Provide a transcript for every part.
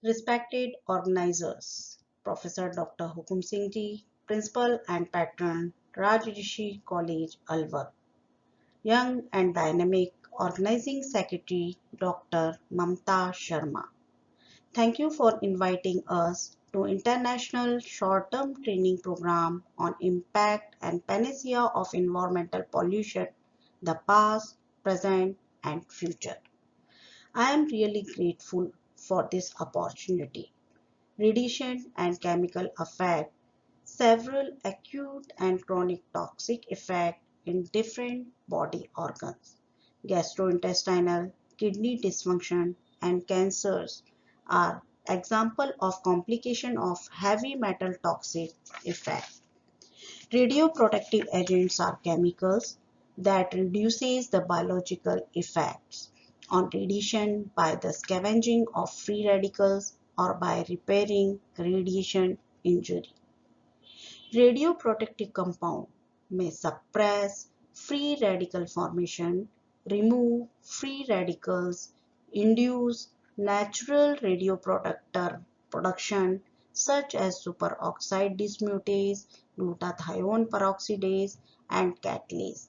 Respected organizers, Professor Dr. Hukum Singh Ji, Principal and Patron, Rajrishi College, Alwar. Young and dynamic Organizing Secretary, Dr. Mamta Sharma. Thank you for inviting us to International Short-Term Training Program on Impact and Panacea of Environmental Pollution, the Past, Present and Future. I am really grateful for this opportunity. Radiation and chemical effect, several acute and chronic toxic effects in different body organs. Gastrointestinal, kidney dysfunction, and cancers are example of complication of heavy metal toxic effect. Radioprotective agents are chemicals that reduces the biological effects on radiation by the scavenging of free radicals or by repairing radiation injury. Radioprotective compound may suppress free radical formation, remove free radicals, induce natural radioprotector production such as superoxide dismutase, glutathione peroxidase, and catalase,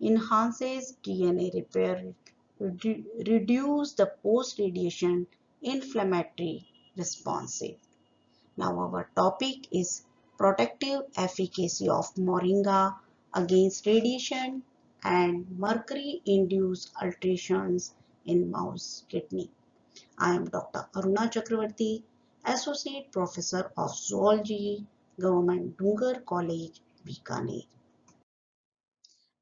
enhances DNA repair, reduce the post-radiation inflammatory response. Now our topic is protective efficacy of Moringa against radiation and mercury-induced alterations in mouse kidney. I am Dr. ARUNA Chakravarti, Associate Professor of Zoology, Government Dungar College, Bikaner.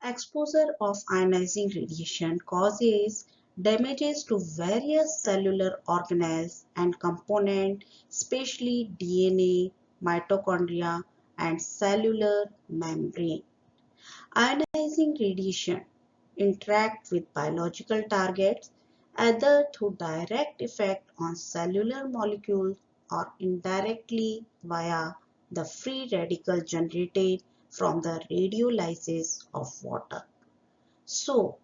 Exposure of ionizing radiation causes damages to various cellular organelles and components, especially DNA, mitochondria, and cellular membrane. Ionizing radiation interact with biological targets either through direct effect on cellular molecules or indirectly via the free radical generated from the radiolysis of water. So,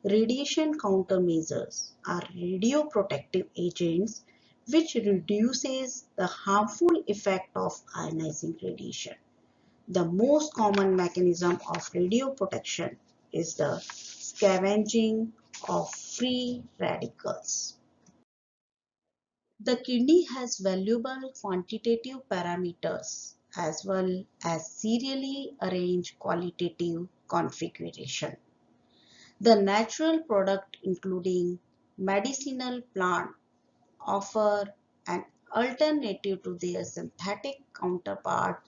radiation countermeasures are radioprotective agents which reduces the harmful effect of ionizing radiation. The most common mechanism of radioprotection is the scavenging of free radicals. The kidney has valuable quantitative parameters as well as serially arranged qualitative configuration. The natural product including medicinal plant offer an alternative to their synthetic counterpart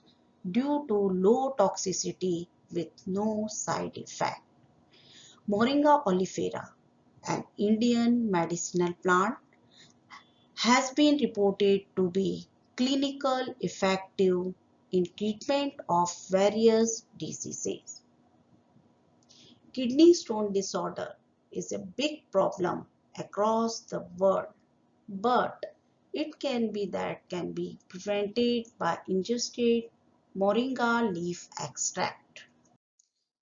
due to low toxicity with no side effect. Moringa oleifera, an Indian medicinal plant, has been reported to be clinical effective in treatment of various diseases. Kidney stone disorder is a big problem across the world, but it can be prevented by ingested moringa leaf extract.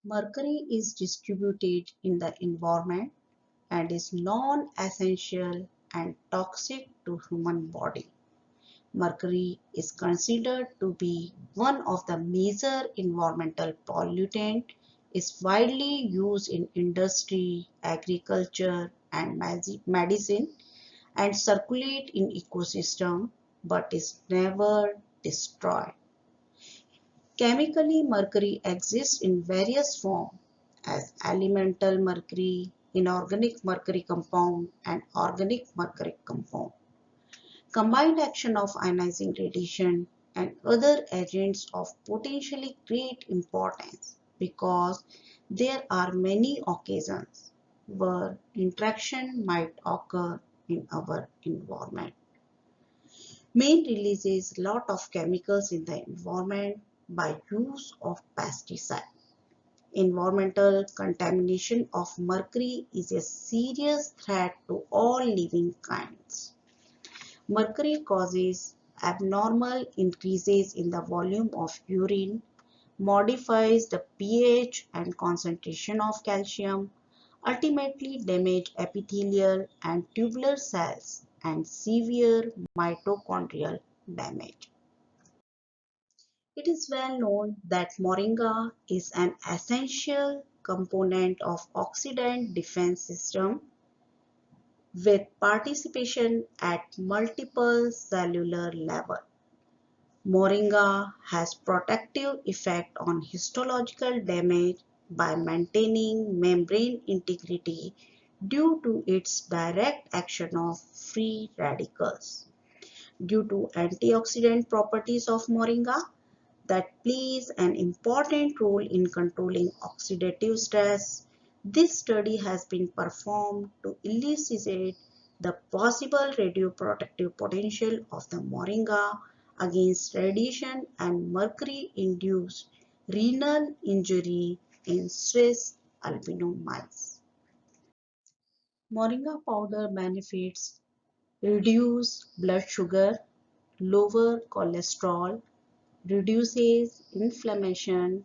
Mercury is distributed in the environment and is non-essential and toxic to human body. Mercury is considered to be one of the major environmental pollutants, is widely used in industry, agriculture, and medicine, and circulate in ecosystem but is never destroyed. Chemically, mercury exists in various forms as elemental mercury, inorganic mercury compound, and organic mercury compound. Combined action of ionizing radiation and other agents of potentially great importance because there are many occasions where interaction might occur in our environment. Main releases lot of chemicals in the environment by use of pesticides. Environmental contamination of mercury is a serious threat to all living kinds. Mercury causes abnormal increases in the volume of urine, modifies the pH and concentration of calcium, ultimately damage epithelial and tubular cells and severe mitochondrial damage. It is well known that moringa is an essential component of oxidant defense system with participation at multiple cellular level. Moringa has protective effect on histological damage by maintaining membrane integrity due to its direct action of free radicals. Due to antioxidant properties of moringa, that plays an important role in controlling oxidative stress. This study has been performed to elucidate the possible radioprotective potential of the moringa against radiation and mercury-induced renal injury in Swiss albino mice. Moringa powder benefits reduce blood sugar, lower cholesterol, reduces inflammation,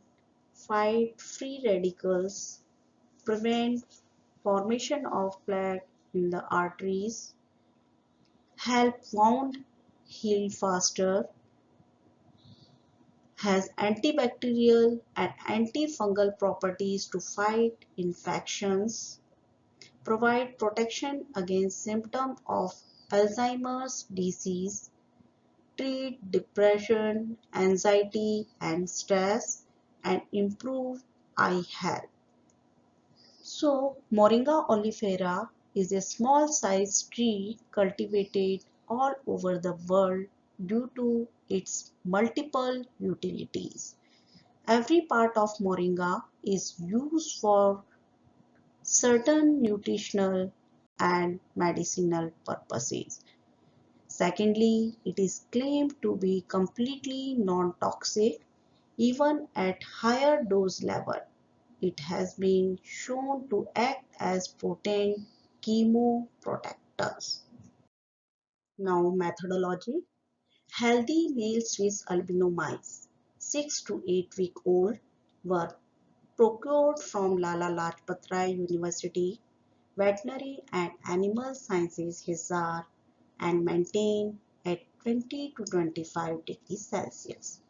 fight free radicals, prevent formation of plaque in the arteries, help wound heal faster, has antibacterial and antifungal properties to fight infections, provide protection against symptoms of Alzheimer's disease, treat depression, anxiety, and stress, and improve eye health. So, Moringa oleifera is a small-sized tree cultivated all over the world due to its multiple utilities. Every part of Moringa is used for certain nutritional and medicinal purposes. Secondly, it is claimed to be completely non-toxic even at higher dose level. It has been shown to act as potent chemoprotectors. Now methodology. Healthy male Swiss albino mice, 6 to 8 week old, were procured from Lala Lajpat Rai University Veterinary and Animal Sciences Hisar and maintained at 20 to 25 degrees Celsius.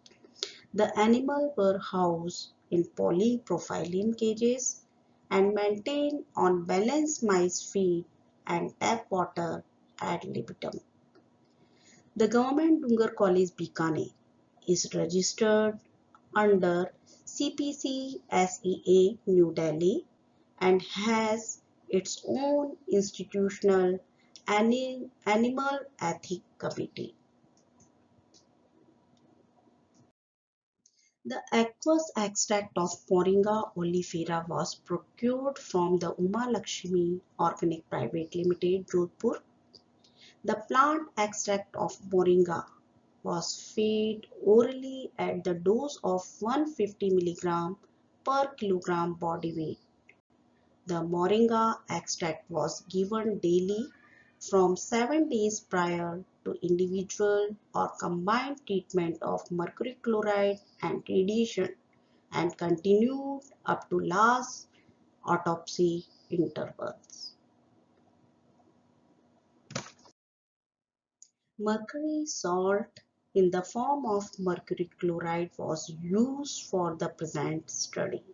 The animals were housed in polypropylene cages and maintained on balanced mice feed and tap water ad libitum. The Government Dungar College Bikaner is registered under CPC SEA New Delhi and has its own institutional animal ethics committee. The aqueous extract of Moringa oleifera was procured from the Uma Lakshmi Organic Private Limited, Jodhpur. The plant extract of Moringa was fed orally at the dose of 150 mg per kilogram body weight. The Moringa extract was given daily from 7 days prior to individual or combined treatment of mercury chloride and radiation and continued up to last autopsy intervals. Mercury salt in the form of mercury chloride was used for the present study.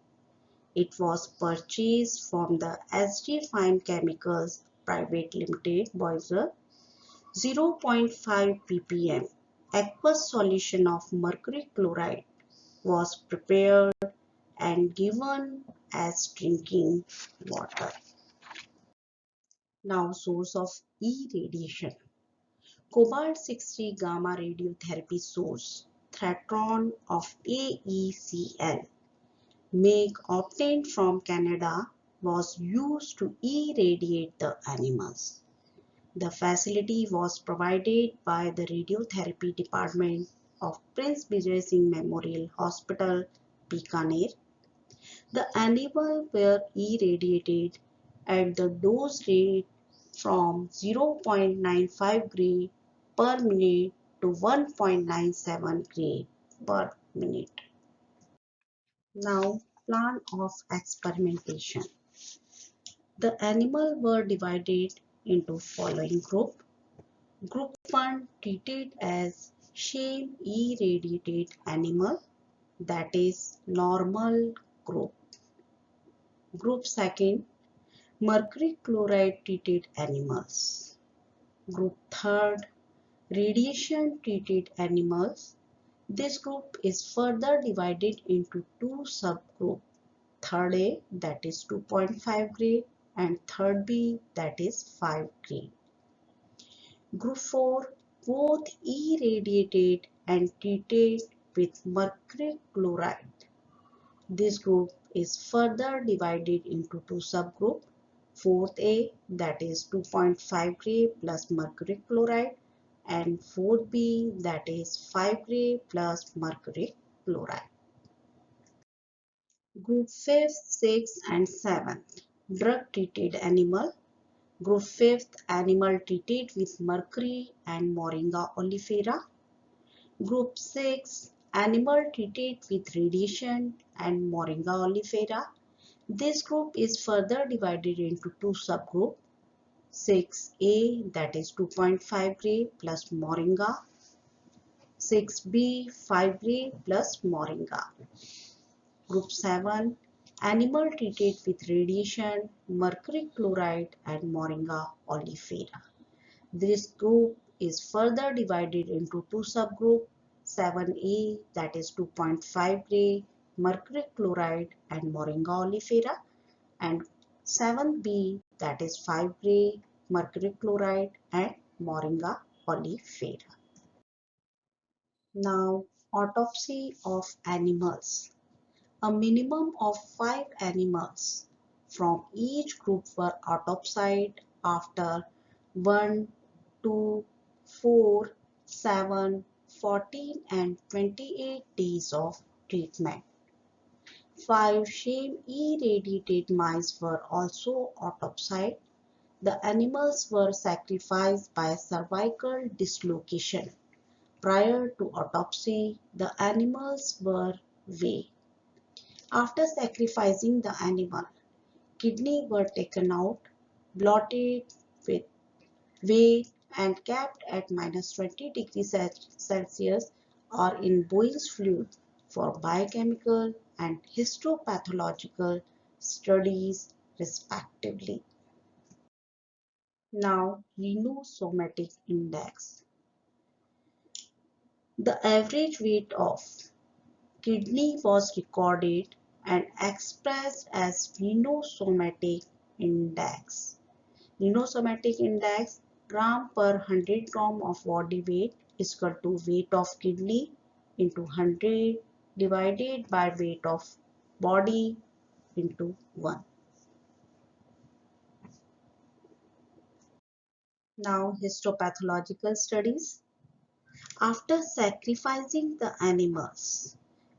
It was purchased from the SG Fine Chemicals Private Limited, Boiser, 0.5 ppm aqueous solution of mercury chloride was prepared and given as drinking water. Now, source of irradiation. Cobalt-60 gamma radiotherapy source, Thetron of AECL, make obtained from Canada, was used to irradiate the animals. The facility was provided by the Radiotherapy Department of Prince Vijay Singh Memorial Hospital, Bikaner. The animals were irradiated at the dose rate from 0.95 gray per minute to 1.97 gray per minute. Now, plan of experimentation. The animals were divided into following group. Group 1 treated as shame irradiated animal, that is normal group. Group 2 mercury chloride treated animals. Group 3 radiation treated animals. This group is further divided into two subgroups. Third A, that is 2.5 grade, and third B, that is 5 grade. Group 4, both irradiated and treated with mercury chloride. This group is further divided into two subgroups. Fourth A, that is 2.5 gray plus mercury chloride, and fourth B, that is 5 gray plus mercury chloride. Group 5th, 6th and 7th, drug treated animal. Group 5th, animal treated with mercury and Moringa oleifera. Group 6, animal treated with radiation and Moringa oleifera. This group is further divided into two subgroups. 6A, that is 2.5 gray plus Moringa. 6B, 5 gray plus Moringa. Group 7, animal treated with radiation, mercury chloride and Moringa oleifera. This group is further divided into two subgroups. 7A, that is 2.5 gray, mercury chloride and Moringa oleifera, and 7B, that is 5 gray, mercury chloride and Moringa oleifera. Now, autopsy of animals. A minimum of 5 animals from each group were autopsied after 1, 2, 4, 7, 14 and 28 days of treatment. 5 shame irradiated mice were also autopsied. The animals were sacrificed by cervical dislocation. Prior to autopsy, the animals were weighed. After sacrificing the animal, kidneys were taken out, blotted with weighed and kept at -20 degrees Celsius or in Boyle's fluid for biochemical and histopathological studies respectively. Now, rhinosomatic index. The average weight of kidney was recorded and expressed as rhinosomatic index. Rhinosomatic index, gram per 100 gram of body weight is equal to weight of kidney into 100 divided by weight of body into 1. Now, histopathological studies. After sacrificing the animals,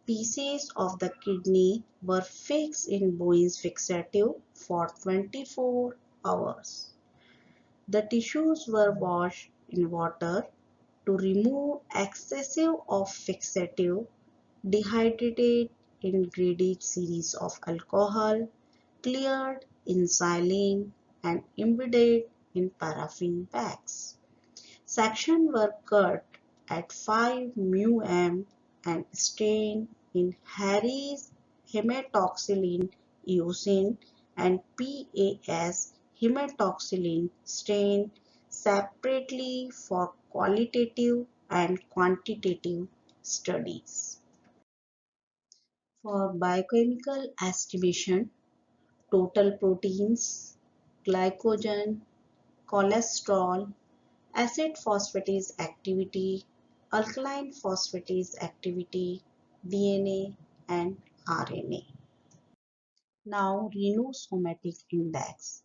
pieces of the kidney were fixed in Bowens fixative for 24 hours. The tissues were washed in water to remove excessive of fixative, dehydrated in graded series of alcohol, cleared in saline and embedded in paraffin bags. Sections were cut at 5 μm and stained in Harry's hematoxylin eosin and PAS hematoxylin stain separately for qualitative and quantitative studies. For biochemical estimation, total proteins, glycogen, cholesterol, acid phosphatase activity, alkaline phosphatase activity, DNA and RNA. Now, rhinosomatic index.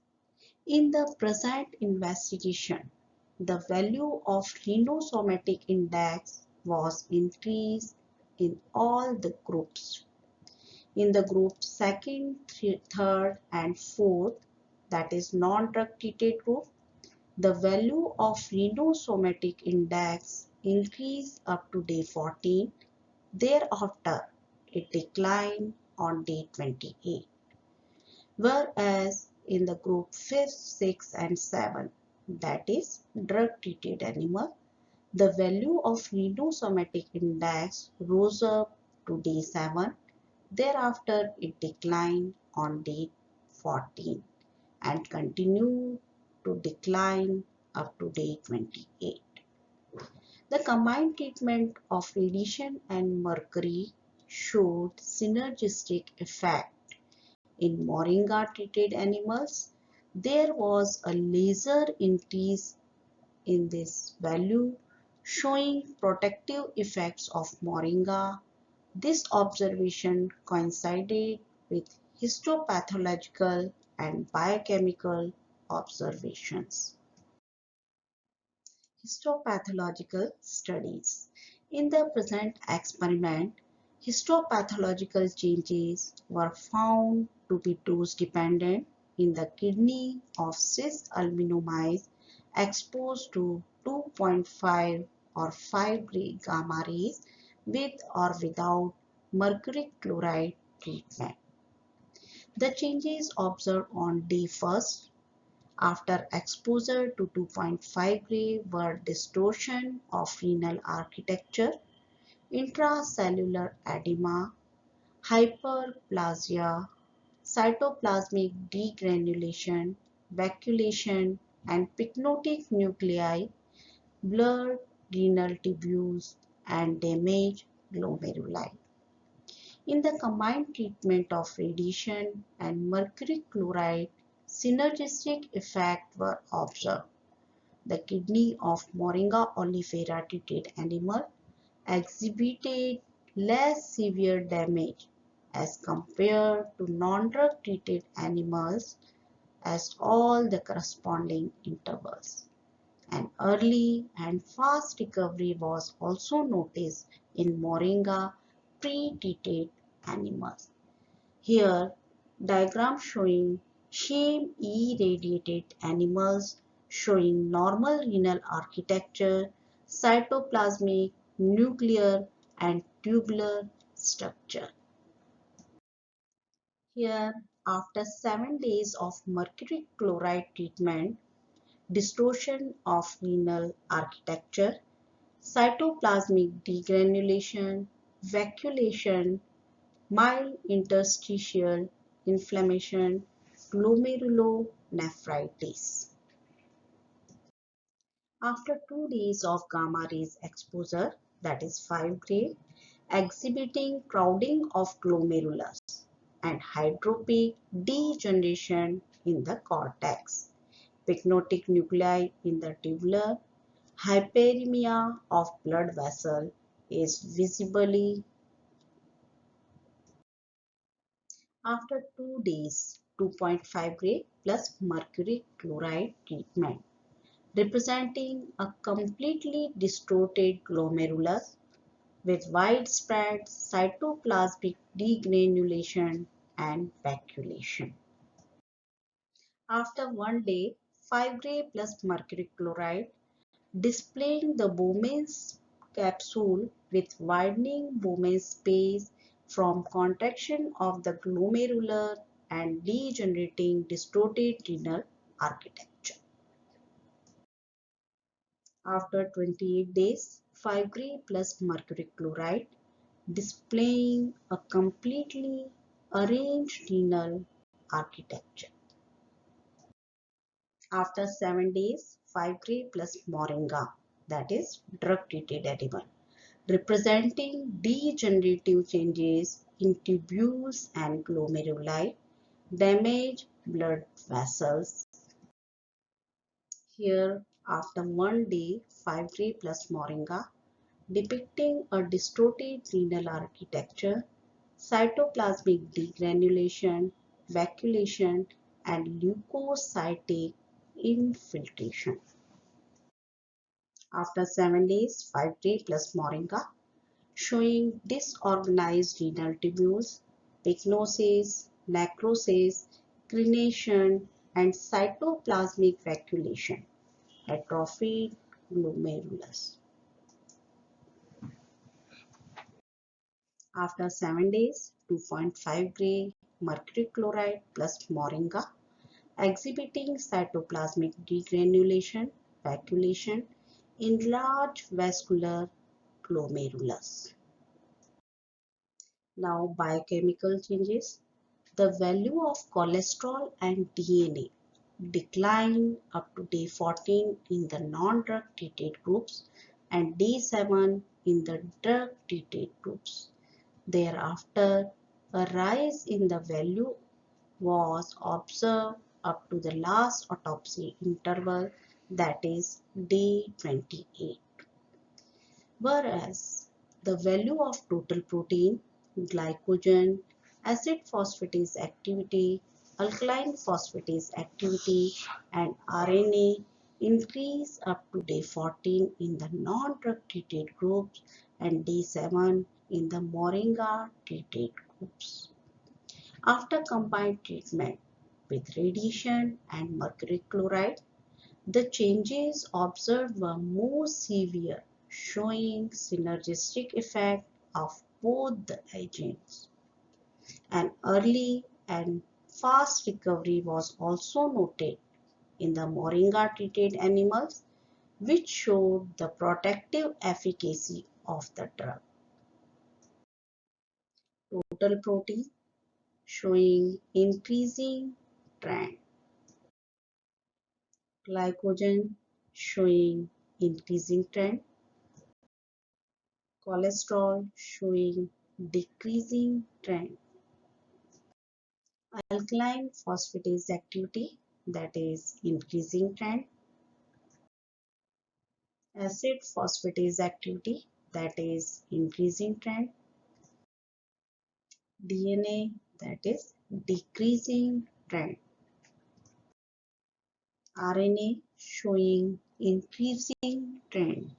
In the present investigation, the value of rhinosomatic index was increased in all the groups. In the group second, third and fourth, that is non-drug treated group, the value of rhinosomatic index increased up to day 14. Thereafter, it declined on day 28. Whereas in the group 5th, 6th and 7th, that is drug-treated animal, the value of rhinosomatic index rose up to day 7. Thereafter, it declined on day 14 and continued to decline up to day 28. The combined treatment of radiation and mercury showed synergistic effect. In Moringa treated animals, there was a laser increase in this value showing protective effects of Moringa. This observation coincided with histopathological and biochemical observations. Histopathological studies. In the present experiment, histopathological changes were found to be dose dependent in the kidney of cis albino mice exposed to 2.5 or 5 gray gamma rays with or without mercury chloride treatment. The changes observed on day 1st after exposure to 2.5 gray were distortion of renal architecture, intracellular edema, hyperplasia, cytoplasmic degranulation, vacuolation, and pycnotic nuclei, blurred renal tubules, and damaged glomeruli. In the combined treatment of radiation and mercury chloride, synergistic effects were observed. The kidney of Moringa oleifera treated animal exhibited less severe damage as compared to non-drug treated animals as all the corresponding intervals. An early and fast recovery was also noticed in Moringa pre-treated animals. Here, diagram showing shame irradiated animals showing normal renal architecture, cytoplasmic, nuclear, and tubular structure. Here, after 7 days of mercury chloride treatment, distortion of renal architecture, cytoplasmic degranulation, vacuolation, mild interstitial inflammation, glomerulonephritis. After 2 days of gamma rays exposure, that is 5 gray, exhibiting crowding of glomerulus and hydropic degeneration in the cortex, pycnotic nuclei in the tubular, hyperemia of blood vessel is visibly after 2 days 2.5 gray plus mercury chloride treatment, representing a completely distorted glomerulus with widespread cytoplasmic degranulation and vacuolation. After 1 day, 5 gray plus mercury chloride displaying the Bowman's capsule with widening Bowman's space from contraction of the glomerular and degenerating distorted renal architecture. After 28 days, 5 gray plus mercury chloride displaying a completely arranged renal architecture. After 7 days, 5 gray plus moringa, that is drug treated animal, representing degenerative changes in tubules and glomeruli, damaged blood vessels. Here, after 1 day, 5 gray plus moringa, depicting a distorted renal architecture, cytoplasmic degranulation, vacuolation, and leukocytic infiltration. After 7 days, 5 gray plus moringa, showing disorganized renal tubules, pycnosis, necrosis, crenation, and cytoplasmic vacuolation, atrophied glomerulus. After 7 days, 2.5 gray mercury chloride plus moringa, exhibiting cytoplasmic degranulation, vacuolation in large vascular glomerulus. Now, biochemical changes. The value of cholesterol and DNA decline up to day 14 in the non-drug treated groups and day 7 in the drug treated groups. Thereafter, a rise in the value was observed up to the last autopsy interval, that is day 28. Whereas the value of total protein, glycogen, acid phosphatase activity, alkaline phosphatase activity, and RNA increase up to day 14 in the non-drug treated groups and day 7 in the Moringa treated groups. After combined treatment with radiation and mercury chloride, the changes observed were more severe, showing synergistic effect of both the agents. An early and fast recovery was also noted in the Moringa treated animals, which showed the protective efficacy of the drug. Total protein showing increasing trend. Glycogen showing increasing trend. Cholesterol showing decreasing trend. Alkaline phosphatase activity, that is increasing trend. Acid phosphatase activity, that is increasing trend. DNA, that is decreasing trend. RNA showing increasing trend.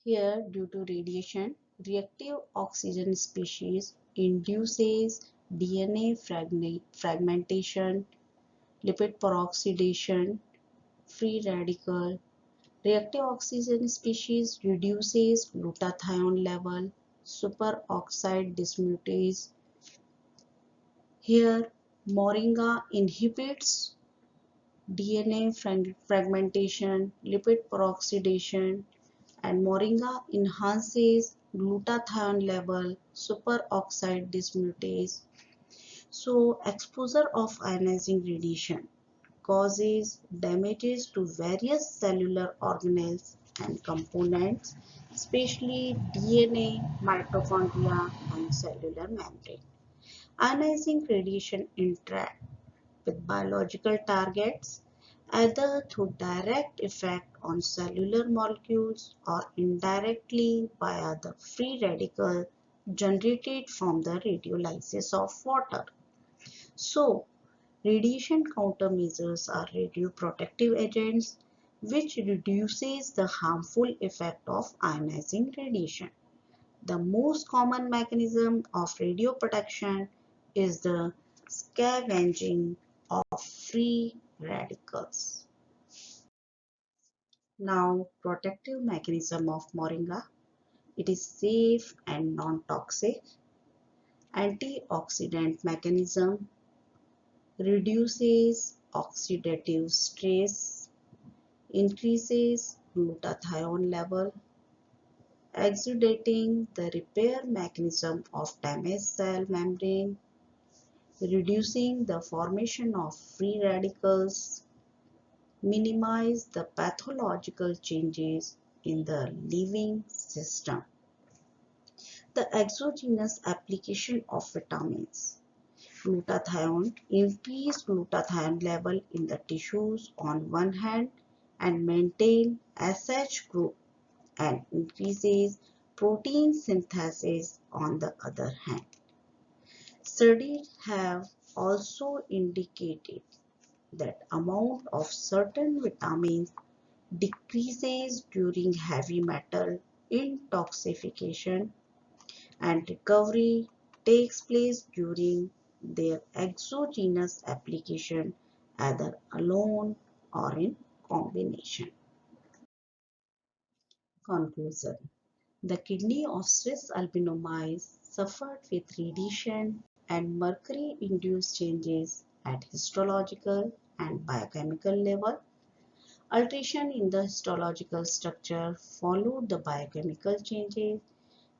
Here, due to radiation, reactive oxygen species induces DNA fragmentation, lipid peroxidation, free radical. Reactive oxygen species reduces glutathione level, superoxide dismutase. Here, Moringa inhibits DNA fragmentation, lipid peroxidation, and Moringa enhances glutathione level, superoxide dismutase. So, exposure of ionizing radiation causes damages to various cellular organelles and components, especially DNA, mitochondria, and cellular membrane. Ionizing radiation interact with biological targets either through direct effect on cellular molecules or indirectly via the free radical generated from the radiolysis of water. So, radiation countermeasures are radioprotective agents which reduces the harmful effect of ionizing radiation. The most common mechanism of radioprotection is the scavenging of free radicals. Now, protective mechanism of Moringa. It is safe and non-toxic. Antioxidant mechanism reduces oxidative stress, increases glutathione level, exudating the repair mechanism of damaged cell membrane, reducing the formation of free radicals, minimize the pathological changes in the living system. The exogenous application of vitamins. Glutathione, increase glutathione level in the tissues on one hand and maintain SH group and increases protein synthesis on the other hand. Studies have also indicated that amount of certain vitamins decreases during heavy metal intoxication and recovery takes place during their exogenous application either alone or in combination. Conclusion. The kidney of Swiss albino mice suffered with radiation and mercury-induced changes at histological and biochemical level. Alteration in the histological structure followed the biochemical changes.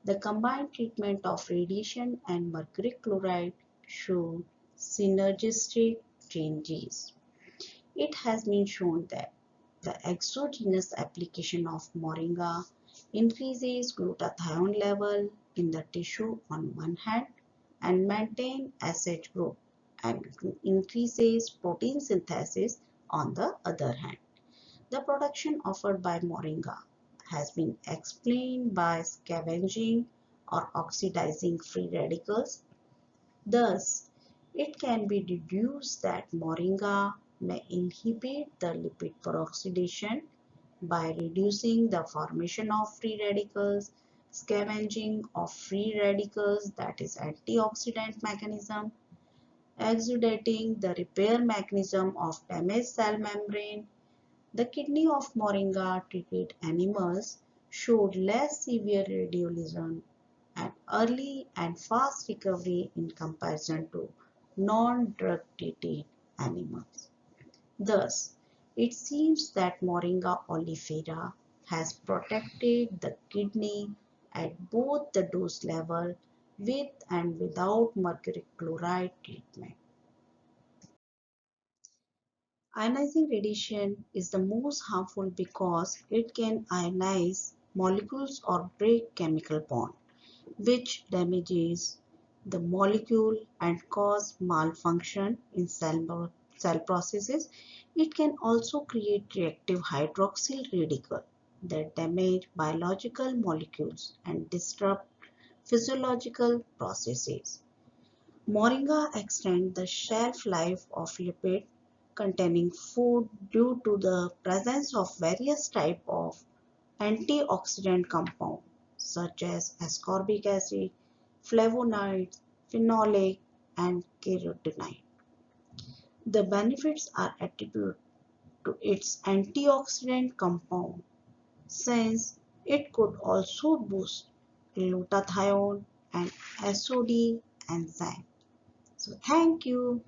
The combined treatment of radiation and mercury chloride showed synergistic changes. It has been shown that the exogenous application of Moringa increases glutathione level in the tissue on one hand and maintain SH group and increases protein synthesis on the other hand. The production offered by Moringa has been explained by scavenging or oxidizing free radicals. Thus, it can be deduced that Moringa may inhibit the lipid peroxidation by reducing the formation of free radicals, scavenging of free radicals, that is antioxidant mechanism, exudating the repair mechanism of damaged cell membrane. The kidney of Moringa treated animals showed less severe radiolism and early and fast recovery in comparison to non-drug treated animals. Thus, it seems that Moringa oleifera has protected the kidney at both the dose level with and without mercury chloride treatment. Ionizing radiation is the most harmful because it can ionize molecules or break chemical bond, which damages the molecule and cause malfunction in cell processes. It can also create reactive hydroxyl radical that damage biological molecules and disrupt physiological processes. Moringa extends the shelf life of lipid containing food due to the presence of various types of antioxidant compounds such as ascorbic acid, flavonoids, phenolic, and carotenoid. The benefits are attributed to its antioxidant compound since it could also boost glutathione and SOD enzyme. So thank you.